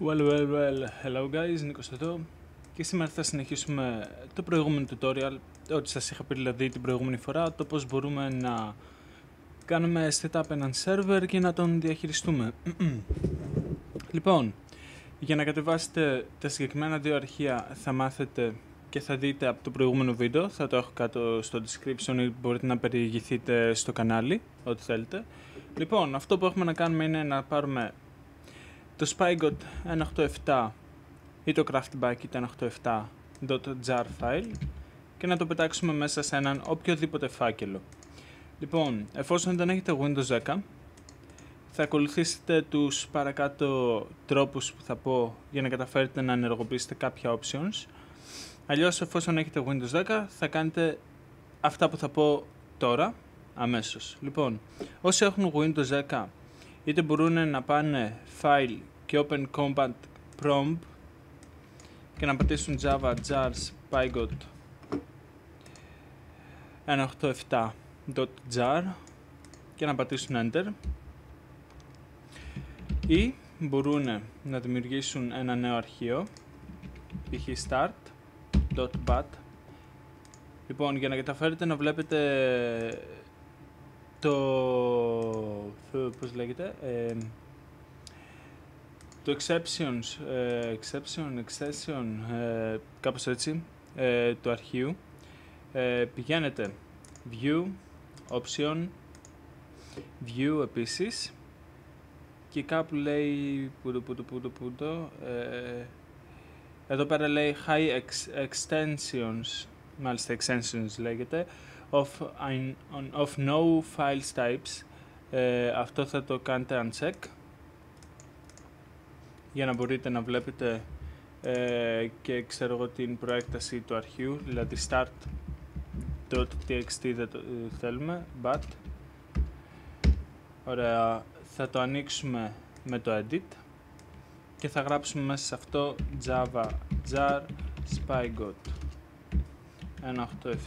Well, hello guys, Νίκος εδώ και σήμερα θα συνεχίσουμε το προηγούμενο tutorial, ό,τι σας είχα πει δηλαδή την προηγούμενη φορά, το πώς μπορούμε να κάνουμε setup έναν server και να τον διαχειριστούμε. Λοιπόν, για να κατεβάσετε τα συγκεκριμένα δύο αρχεία θα μάθετε και θα δείτε από το προηγούμενο βίντεο, θα το έχω κάτω στο description ή μπορείτε να περιηγηθείτε στο κανάλι, ό,τι θέλετε. Λοιπόν, αυτό που έχουμε να κάνουμε είναι να πάρουμε το Spygot 187 ή το CraftBucket 187.jar file και να το πετάξουμε μέσα σε έναν οποιοδήποτε φάκελο. Λοιπόν, εφόσον δεν έχετε Windows 10, θα ακολουθήσετε τους παρακάτω τρόπους που θα πω για να καταφέρετε να ενεργοποιήσετε κάποια options. Αλλιώς, εφόσον έχετε Windows 10, θα κάνετε αυτά που θα πω τώρα, αμέσως. Λοιπόν, όσοι έχουν Windows 10, είτε μπορούν να πάνε File και Open Combat Prompt και να πατήσουν Java jar Spygot 187.jar και να πατήσουν Enter, ή μπορούν να δημιουργήσουν ένα νέο αρχείο π.χ. start.bat. Λοιπόν, για να καταφέρετε να βλέπετε το πώς λέγεται, το exception, κάπως έτσι, του αρχείου, πηγαίνετε View, Option, View επίσης και κάπου λέει εδώ πέρα λέει High Extensions, μάλιστα extensions λέγεται, of no files types. Αυτό θα το κάνετε uncheck για να μπορείτε να βλέπετε και ξέρω εγώ την προέκταση του αρχείου, δηλαδή start.txt δεν το θέλουμε, but ωραία, θα το ανοίξουμε με το edit και θα γράψουμε μέσα σε αυτό java jar spygot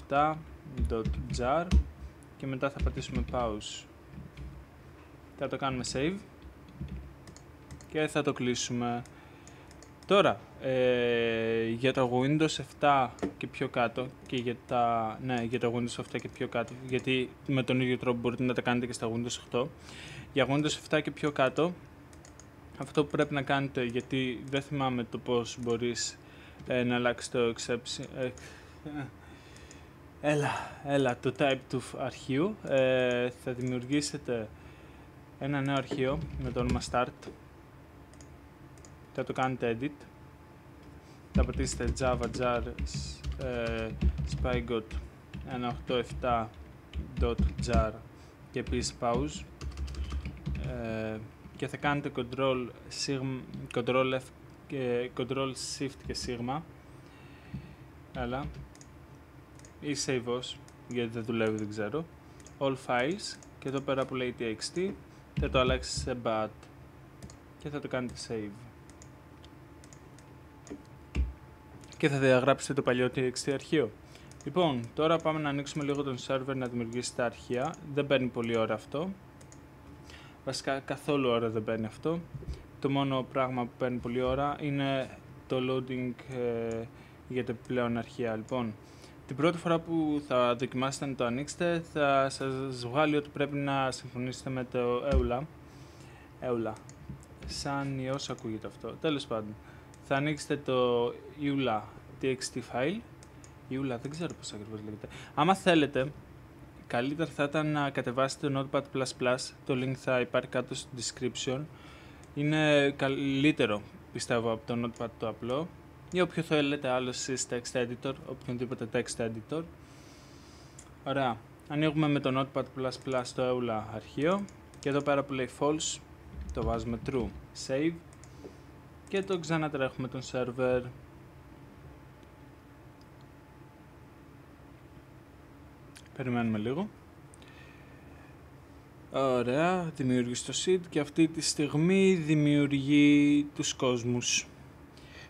187.jar και μετά θα πατήσουμε pause, θα το κάνουμε save και θα το κλείσουμε. Τώρα, για το Windows 7 και πιο κάτω και για το Windows 7 και πιο κάτω, γιατί με τον ίδιο τρόπο μπορείτε να τα κάνετε και στα Windows 8. Για Windows 7 και πιο κάτω, αυτό που πρέπει να κάνετε, γιατί δεν θυμάμαι το πώς μπορείς να αλλάξει το exception, το type του αρχείου, θα δημιουργήσετε ένα νέο αρχείο με το όνομα start, θα το κάνετε edit, θα πατήσετε java jar spygot 187.jar και επίσης pause, και θα κάνετε Ctrl F και Ctrl Shift και Sigma, ή save os, γιατί δεν δουλεύει, δεν ξέρω, all files, και εδώ πέρα που λέει txt θα το αλλάξετε σε bat και θα το κάνετε save και θα διαγράψετε το παλιό txt αρχείο. Λοιπόν, τώρα πάμε να ανοίξουμε λίγο τον server να δημιουργήσει τα αρχεία. Δεν παίρνει πολλή ώρα αυτό, βασικά καθόλου ώρα δεν παίρνει αυτό. Το μόνο πράγμα που παίρνει πολλή ώρα είναι το loading για τα επιπλέον αρχεία. Λοιπόν, την πρώτη φορά που θα δοκιμάσετε να το ανοίξετε θα σας βγάλει ότι πρέπει να συμφωνήσετε με το EULA. Σαν ιός ακούγεται αυτό. Τέλος πάντων, θα ανοίξετε το EULA.txt file. EULA, δεν ξέρω πώς ακριβώς λέγεται. Άμα θέλετε, καλύτερα θα ήταν να κατεβάσετε το Notepad++. Το link θα υπάρχει κάτω στο description. Είναι καλύτερο, πιστεύω, από το Notepad το απλό. Ή όποιο θέλετε άλλο εσείς text editor, οποιονδήποτε text editor. Ωραία. Ανοίγουμε με το Notepad++ το EULA αρχείο και εδώ πέρα που λέει false το βάζουμε true. Save και το ξανατρέχουμε τον server. Περιμένουμε λίγο. Ωραία, δημιούργησε το seed και αυτή τη στιγμή δημιουργεί τους κόσμους.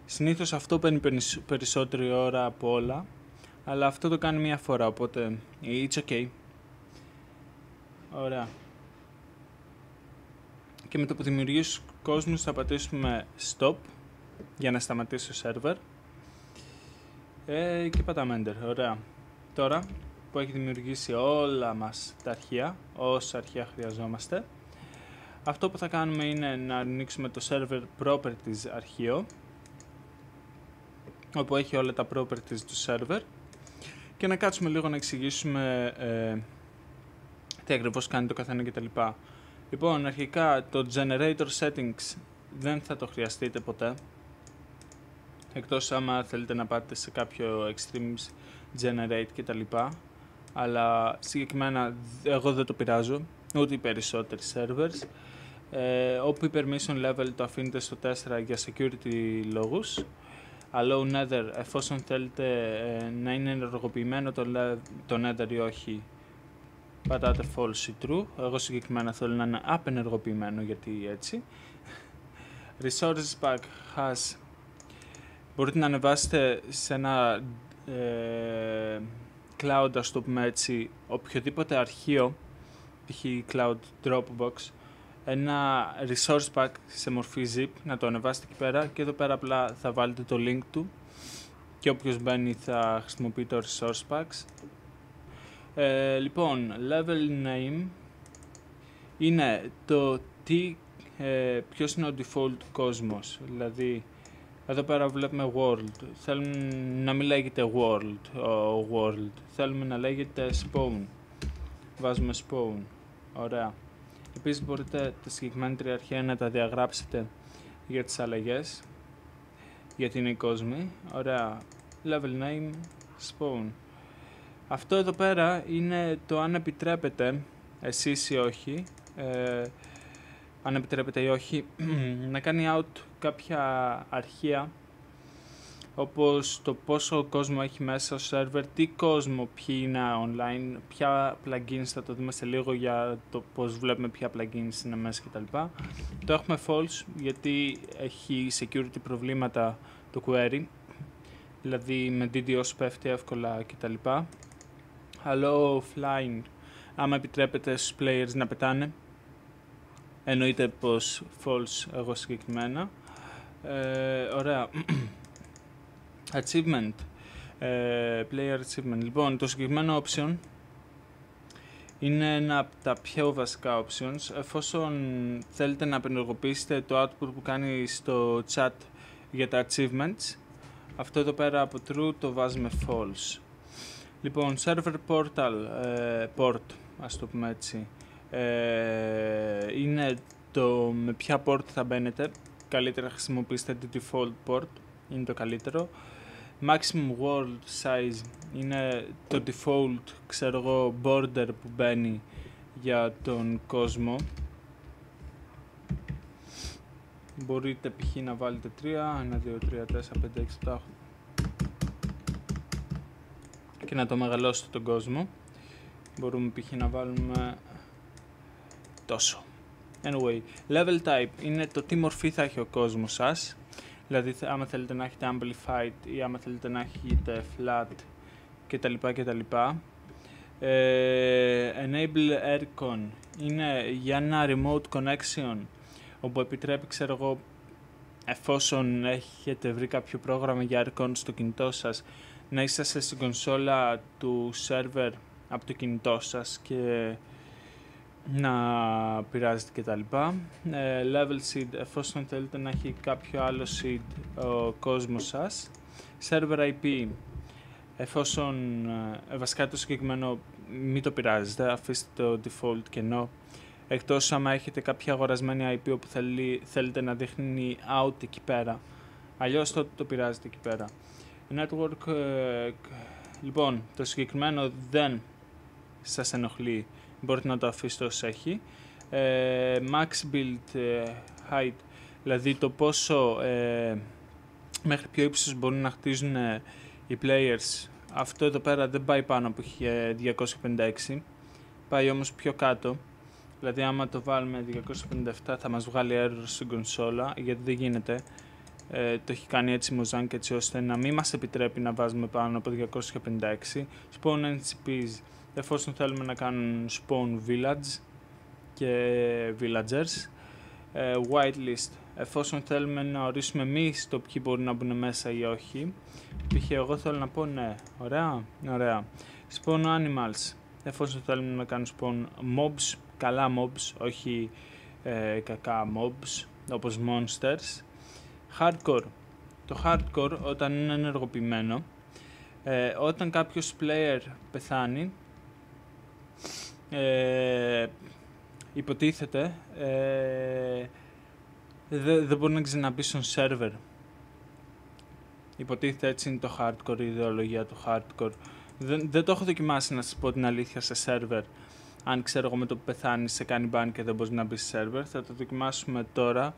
Συνήθως αυτό παίρνει περισσότερη ώρα από όλα, αλλά αυτό το κάνει μία φορά, οπότε it's ok. Ωραία. Και με το που δημιουργήσει κόσμους θα πατήσουμε stop για να σταματήσει ο server και πατάμε enter. Ωραία. Τώρα που έχει δημιουργήσει όλα μας τα αρχεία, όσα αρχεία χρειαζόμαστε, αυτό που θα κάνουμε είναι να ανοίξουμε το server properties αρχείο, όπου έχει όλα τα properties του server, και να κάτσουμε λίγο να εξηγήσουμε τι ακριβώς κάνει το καθένα κτλ. Λοιπόν, αρχικά το generator settings δεν θα το χρειαστείτε ποτέ, εκτός άμα θέλετε να πάτε σε κάποιο extremes generate κτλ. Αλλά συγκεκριμένα εγώ δεν το πειράζω, ούτε οι περισσότεροι servers. Όπου η permission level το αφήνετε στο 4 για security λόγους. Allow nether, εφόσον θέλετε να είναι ενεργοποιημένο το nether ή όχι, πατάτε false ή true. Εγώ συγκεκριμένα θέλω να είναι απενεργοποιημένο, γιατί έτσι. Resources pack has, μπορείτε να ανεβάσετε σε ένα cloud, ας το πούμε έτσι, οποιοδήποτε αρχείο, π.χ. cloud Dropbox, ένα resource pack σε μορφή zip, να το ανεβάσετε εκεί πέρα, και εδώ πέρα απλά θα βάλετε το link του και όποιος μπαίνει θα χρησιμοποιεί το resource packs. Λοιπόν, level name είναι το ποιος είναι ο default κόσμος, δηλαδή εδώ πέρα βλέπουμε world, θέλουμε να μην λέγεται world, θέλουμε να λέγεται spawn, βάζουμε spawn, ωραία. Επίσης μπορείτε τα συγκεκριμένα τρία αρχεία να τα διαγράψετε για τις αλλαγές, γιατί είναι οι κόσμοι, ωραία. Level name, spawn. Αυτό εδώ πέρα είναι το αν επιτρέπετε εσείς ή όχι, αν επιτρέπετε ή όχι, να κάνει out κάποια αρχεία, όπως το πόσο κόσμο έχει μέσα στο server, τι κόσμο, ποιοι είναι online, ποια plugins, θα το δούμε σε λίγο για το πώς βλέπουμε ποια plugins είναι μέσα κτλ. Το έχουμε false γιατί έχει security προβλήματα το query, δηλαδή με DDoS πέφτει εύκολα κτλ. Allow offline, άμα επιτρέπετε στους players να πετάνε, εννοείται πως false εγώ συγκεκριμένα. Ωραία. Achievement, player achievement. Λοιπόν, το συγκεκριμένο option είναι ένα από τα πιο βασικά options. Εφόσον θέλετε να απενεργοποιήσετε το output που κάνει στο chat για τα achievements, αυτό εδώ πέρα από true το βάζουμε false. Λοιπόν, server portal, port, ας το πούμε έτσι, είναι το με ποια port θα μπαίνετε. Καλύτερα χρησιμοποιήστε τη default port, είναι το καλύτερο. Maximum world size είναι το default, ξέρω εγώ, border που μπαίνει για τον Μπορείτε π.χ. να βάλετε 3, 1, 2, 3, 4, 5, 6, 7, 8 και να το μεγαλώσετε τον κόσμο. Μπορούμε π.χ. να βάλουμε τόσο. Anyway, level type είναι το τι μορφή θα έχει ο κόσμος σας. Δηλαδή, άμα θέλετε να έχετε amplified ή άμα θέλετε να έχετε flat κτλ. Enable aircon είναι για ένα remote connection, όπου επιτρέπει, ξέρω εγώ, εφόσον έχετε βρει κάποιο πρόγραμμα για aircon στο κινητό σας, να είσαστε στην κονσόλα του server από το κινητό σας και να πειράζετε κτλ. Level seed, εφόσον θέλετε να έχει κάποιο άλλο seed ο κόσμος σας. Server IP, εφόσον βασικά το συγκεκριμένο μην το πειράζετε, αφήστε το default κενό, εκτός άμα έχετε κάποια αγορασμένη IP όπου θέλετε να δείχνει out εκεί πέρα, αλλιώς το πειράζετε εκεί πέρα. Network, λοιπόν, το συγκεκριμένο δεν σας ενοχλεί, μπορείτε να το αφήσετε ως έχει. Max build height, δηλαδή το πόσο μέχρι ποιο ύψος μπορούν να χτίζουν οι players. Αυτό εδώ πέρα δεν πάει πάνω από 256, πάει όμως πιο κάτω. Δηλαδή άμα το βάλουμε 257 θα μας βγάλει error στην κονσόλα, γιατί δεν γίνεται. Το έχει κάνει έτσι Mozang έτσι ώστε να μην μας επιτρέπει να βάζουμε πάνω από 256. Spawn NCPs, εφόσον θέλουμε να κάνουν spawn village και villagers. whitelist, εφόσον θέλουμε να ορίσουμε εμείς το ποιοι μπορούν να μπουν μέσα ή όχι. Π.χ. εγώ θέλω να πω ναι, ωραία. Spawn animals, εφόσον θέλουμε να κάνουμε spawn mobs, καλά mobs, όχι κακά mobs, όπως monsters. Hardcore, το hardcore όταν είναι ενεργοποιημένο, όταν κάποιος player πεθάνει, υποτίθεται δεν μπορεί να ξαναμπεί στον server. Υποτίθεται έτσι είναι το hardcore, η ιδεολογία του hardcore. Δεν το έχω δοκιμάσει, να σας πω την αλήθεια, σε server. Αν ξέρω εγώ με το που πεθάνεις σε κάνει ban και δεν μπορείς να μπει σε server, θα το δοκιμάσουμε τώρα.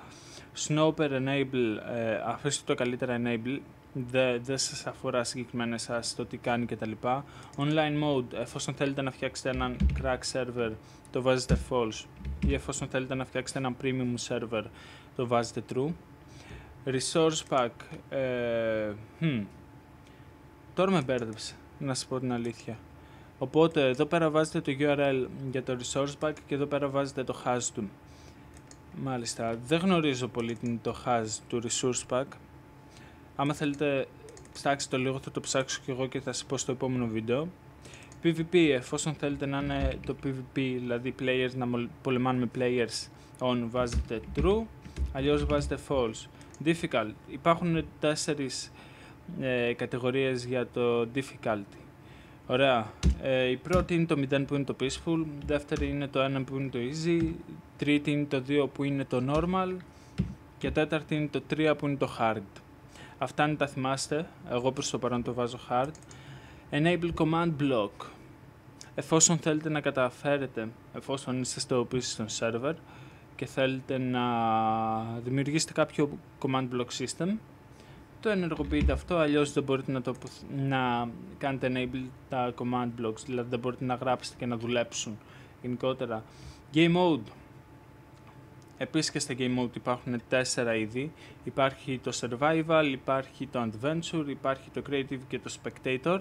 Snoper enable, αφήστε το καλύτερα enable, δεν σας αφορά συγκεκριμένα εσάς το τι κάνει κτλ. Online mode, εφόσον θέλετε να φτιάξετε έναν crack server, το βάζετε false, ή εφόσον θέλετε να φτιάξετε έναν premium server, το βάζετε true. Resource pack, τώρα με μπέρδεψε, να σας πω την αλήθεια. Οπότε εδώ πέρα βάζετε το URL για το resource pack και εδώ πέρα βάζετε το hash του. Μάλιστα, δεν γνωρίζω πολύ το hash του resource pack. Άμα θέλετε ψάξτε το λίγο, θα το ψάξω και εγώ και θα σας πω στο επόμενο βίντεο. PvP, εφόσον θέλετε να είναι το PvP, δηλαδή players να πολεμάνε με players on, βάζετε true, αλλιώς βάζετε false. Difficult, υπάρχουν 4 κατηγορίες για το difficulty. Ωραία, η πρώτη είναι το 0 που είναι το peaceful, δεύτερη είναι το 1 που είναι το easy, τρίτη είναι το 2 που είναι το normal και τέταρτη είναι το 3 που είναι το hard. Αυτά είναι τα θυμάστε, εγώ προς το παρόν το βάζω hard. Enable command block, εφόσον θέλετε να καταφέρετε, εφόσον είστε στο πίσω στον server και θέλετε να δημιουργήσετε κάποιο command block system, το ενεργοποιείτε αυτό, αλλιώς δεν μπορείτε να κάνετε enable τα command blocks, δηλαδή δεν μπορείτε να γράψετε και να δουλέψουν γενικότερα. Game mode, επίσης και στα game mode υπάρχουν 4 είδη, υπάρχει το survival, υπάρχει το adventure, υπάρχει το creative και το spectator,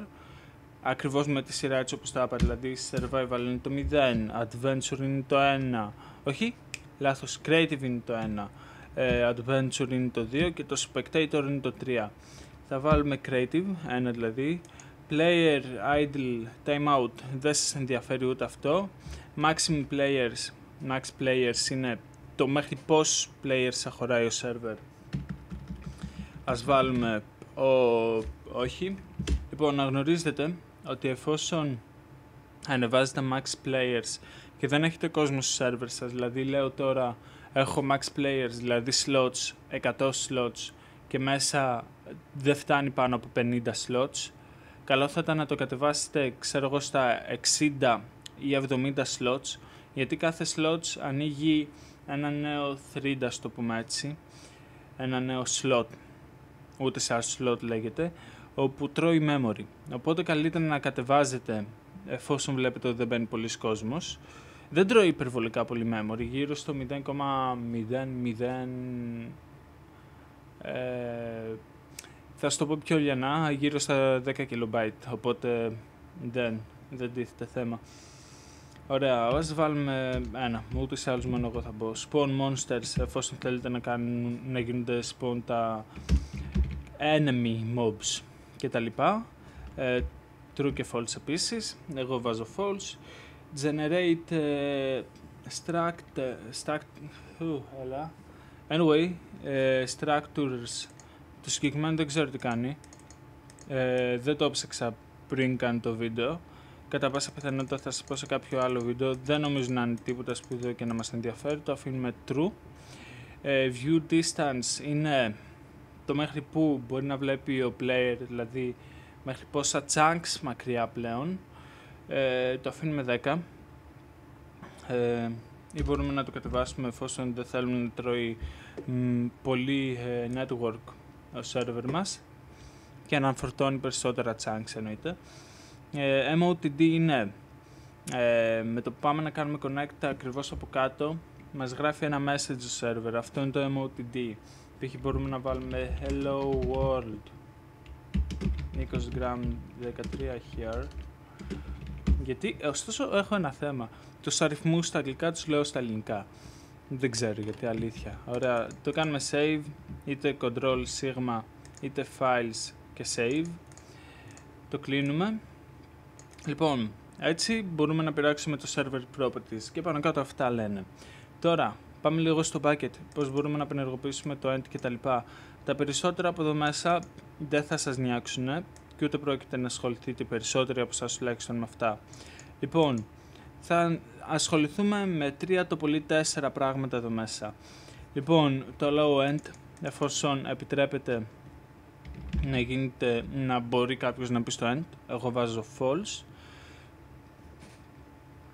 ακριβώς με τη σειρά έτσι όπως το είπα, δηλαδή survival είναι το 0, adventure είναι το 1, όχι, λάθος, creative είναι το 1, adventure είναι το 2 και το spectator είναι το 3. Θα βάλουμε creative, 1 δηλαδή, player, idle, timeout, δεν σας ενδιαφέρει ούτε αυτό, maximum players, max players είναι το μέχρι πόσους players χωράει ο server. Ας βάλουμε όχι. Λοιπόν, να γνωρίζετε ότι εφόσον ανεβάζετε max players και δεν έχετε κόσμο στο server σας, δηλαδή λέω τώρα έχω max players, δηλαδή slots, 100 slots και μέσα δεν φτάνει πάνω από 50 slots, καλό θα ήταν να το κατεβάσετε, ξέρω εγώ, στα 60 ή 70 slots, γιατί κάθε slots ανοίγει ένα νέο thread, ας το πούμε έτσι, ένα νέο slot, ούτε σαν slot λέγεται, όπου τρώει memory. Οπότε καλύτερα να κατεβάζετε εφόσον βλέπετε ότι δεν μπαίνει πολλής κόσμος. Δεν τρώει υπερβολικά πολύ memory, γύρω στο 0,00, θα σου το πω πιο λιανά, γύρω στα 10 KB, οπότε δεν τίθεται θέμα. Ωραία, ας βάλουμε ένα, ούτως ή άλλως μόνο εγώ θα μπω. Spawn monsters, εφόσον θέλετε να γίνονται spawn τα enemy mobs και τα λοιπά. True και false επίσης, εγώ βάζω false. Generate anyway, structures, το συγκεκριμένο δεν ξέρω τι κάνει, δεν το ψάξα πριν κάνω το βίντεο, κατά πάσα πιθανότητα θα σας πω σε κάποιο άλλο βίντεο, δεν νομίζω να είναι τίποτα σπουδαίο και να μας ενδιαφέρει, το αφήνουμε true. View distance είναι το μέχρι που μπορεί να βλέπει ο player, δηλαδή μέχρι πόσα chunks μακριά πλέον, το αφήνουμε 10. Ή μπορούμε να το κατεβάσουμε εφόσον δεν θέλουμε να τρώει πολύ network ο server μας και να φορτώνει περισσότερα chunks εννοείται. MOTD είναι με το που πάμε να κάνουμε connect ακριβώς από κάτω μας γράφει ένα message στο server, αυτό είναι το MOTD. Π.χ. μπορούμε να βάλουμε hello world 20 gram 13 here, γιατί ωστόσο έχω ένα θέμα, τους αριθμούς στα αγγλικά τους λέω στα ελληνικά. Δεν ξέρω γιατί, αλήθεια. Ωραία, το κάνουμε save, είτε control sigma, είτε files και save. Το κλείνουμε. Λοιπόν, έτσι μπορούμε να πειράξουμε το server properties και πάνω κάτω αυτά λένε. Τώρα, πάμε λίγο στο bucket, πώς μπορούμε να απενεργοποιήσουμε το end κτλ. Τα περισσότερα από εδώ μέσα δεν θα σας νοιάξουν και ούτε πρόκειται να ασχοληθείτε περισσότεροι από εσάς τουλάχιστον με αυτά. Λοιπόν, θα ασχοληθούμε με 3 το πολύ 4 πράγματα εδώ μέσα. Λοιπόν, το allow end, εφόσον επιτρέπεται να μπορεί κάποιος να πει στο end, εγώ βάζω false.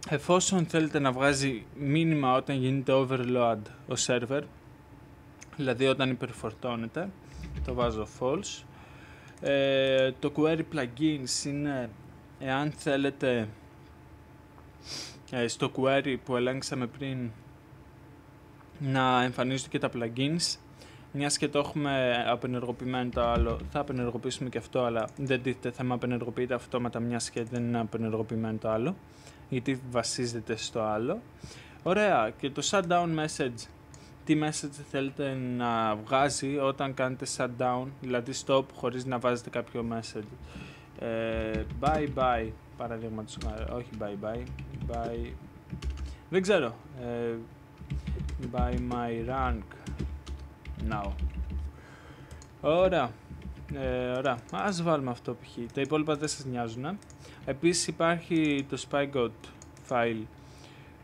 Εφόσον θέλετε να βγάζει μήνυμα όταν γίνεται overload ο server, δηλαδή όταν υπερφορτώνεται, το βάζω false. Το query plugins είναι εάν θέλετε στο query που ελέγξαμε πριν να εμφανίζονται και τα plugins. Μιας και το έχουμε απενεργοποιημένο το άλλο, θα απενεργοποιήσουμε και αυτό, αλλά δεν τίθεται θέμα απενεργοποιείται αυτόματα μιας και δεν είναι απενεργοποιημένο το άλλο, γιατί βασίζεται στο άλλο. Ωραία, και το shutdown message. Τι message θέλετε να βγάζει όταν κάνετε shutdown, δηλαδή stop χωρίς να βάζετε κάποιο message. Bye bye, παραδείγματος, όχι bye bye, bye, δεν ξέρω, by my rank now. Ωραία, ωραία, ας βάλουμε αυτό π.χ. Τα υπόλοιπα δεν σας νοιάζουν. Επίσης υπάρχει το spygoat file,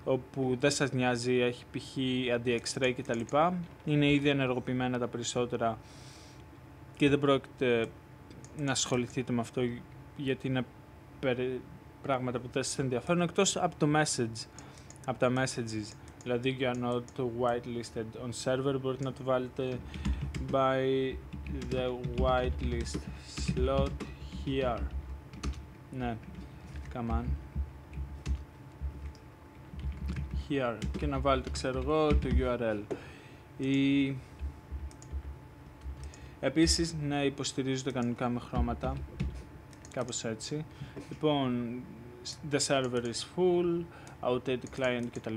όπου δεν σας νοιάζει, έχει π.χ. anti-X-ray κτλ. Είναι ήδη ενεργοποιημένα τα περισσότερα και δεν πρόκειται να ασχοληθείτε με αυτό, γιατί είναι πράγματα που δεν σας ενδιαφέρουν, εκτός από το message, από τα messages. Δηλαδή you are not whitelisted on server, μπορείτε να το βάλετε by the whitelist slot here. Ναι, come on. Here. Και να βάλετε, ξέρω εγώ, το URL. Επίσης, να υποστηρίζονται κανονικά με χρώματα. Κάπως έτσι. Λοιπόν, the server is full, outdated client κτλ.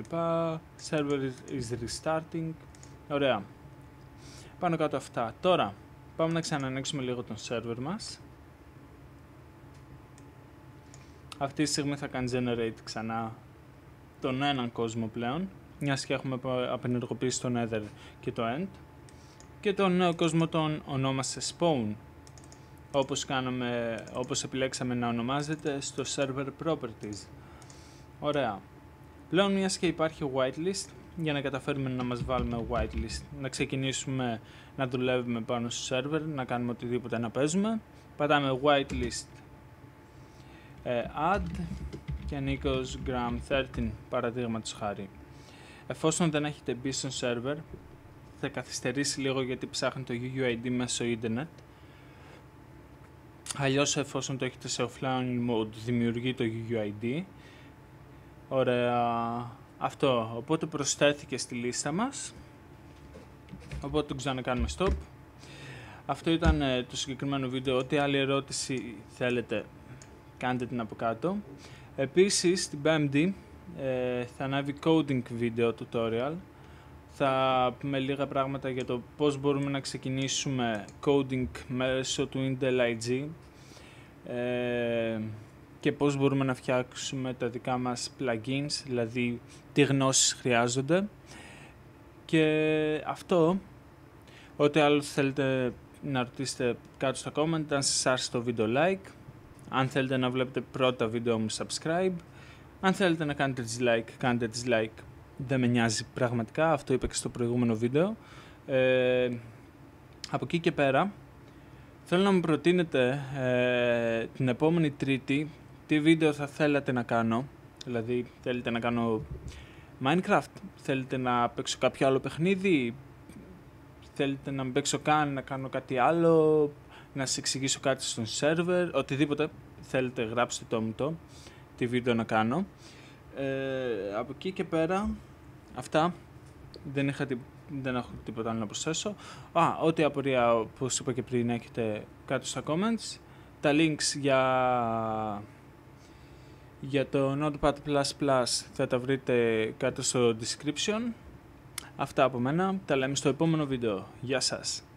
Server is restarting. Ωραία. Πάνω κάτω αυτά. Τώρα, πάμε να ξανανοίξουμε λίγο τον server μας. Αυτή τη στιγμή θα κάνει generate ξανά τον έναν κόσμο πλέον, μιας και έχουμε απενεργοποιήσει το nether και το end. Και τον νέο κόσμο τον ονόμασε spawn, όπως επιλέξαμε να ονομάζεται στο server properties. Ωραία. Πλέον μιας και υπάρχει whitelist, για να καταφέρουμε να μας βάλουμε whitelist, να ξεκινήσουμε να δουλεύουμε πάνω στο server, να κάνουμε οτιδήποτε να παίζουμε, πατάμε whitelist add και Nikos Gram 13 παραδείγματος χάρη. Εφόσον δεν έχετε μπει στο server, θα καθυστερήσει λίγο γιατί ψάχνει το UUID μέσω ίντερνετ. Αλλιώς εφόσον το έχετε σε offline mode δημιουργεί το UUID. Ωραία, αυτό, οπότε προσθέθηκε στη λίστα μας, οπότε το ξανακάνουμε stop. Αυτό ήταν το συγκεκριμένο βίντεο. Ό,τι άλλη ερώτηση θέλετε κάντε την από κάτω. Επίσης την Πέμπτη θα ανέβει coding video tutorial. Θα πούμε λίγα πράγματα για το πώς μπορούμε να ξεκινήσουμε coding μέσω του Intel IG και πώς μπορούμε να φτιάξουμε τα δικά μας plugins, δηλαδή τι γνώσεις χρειάζονται. Και αυτό, ό,τι άλλο θέλετε να ρωτήσετε κάτω στα comment, αν σας άρεσε το βίντεο like, αν θέλετε να βλέπετε πρώτα βίντεο μου subscribe, αν θέλετε να κάνετε dislike, κάντε dislike, δεν με νοιάζει πραγματικά, αυτό είπα και στο προηγούμενο βίντεο. Από εκεί και πέρα, θέλω να μου προτείνετε την επόμενη Τρίτη τι βίντεο θα θέλατε να κάνω, δηλαδή θέλετε να κάνω Minecraft, θέλετε να παίξω κάποιο άλλο παιχνίδι, θέλετε να μην παίξω καν, να κάνω κάτι άλλο, να σας εξηγήσω κάτι στον server, οτιδήποτε θέλετε γράψτε το μου το, τι βίντεο να κάνω. Από εκεί και πέρα, αυτά, δεν έχω τίποτα άλλο να προσθέσω. Ό,τι απορία, όπως είπα και πριν, έχετε κάτω στα comments. Τα links για το Notepad++ θα τα βρείτε κάτω στο description. Αυτά από μένα, τα λέμε στο επόμενο βίντεο. Γεια σας!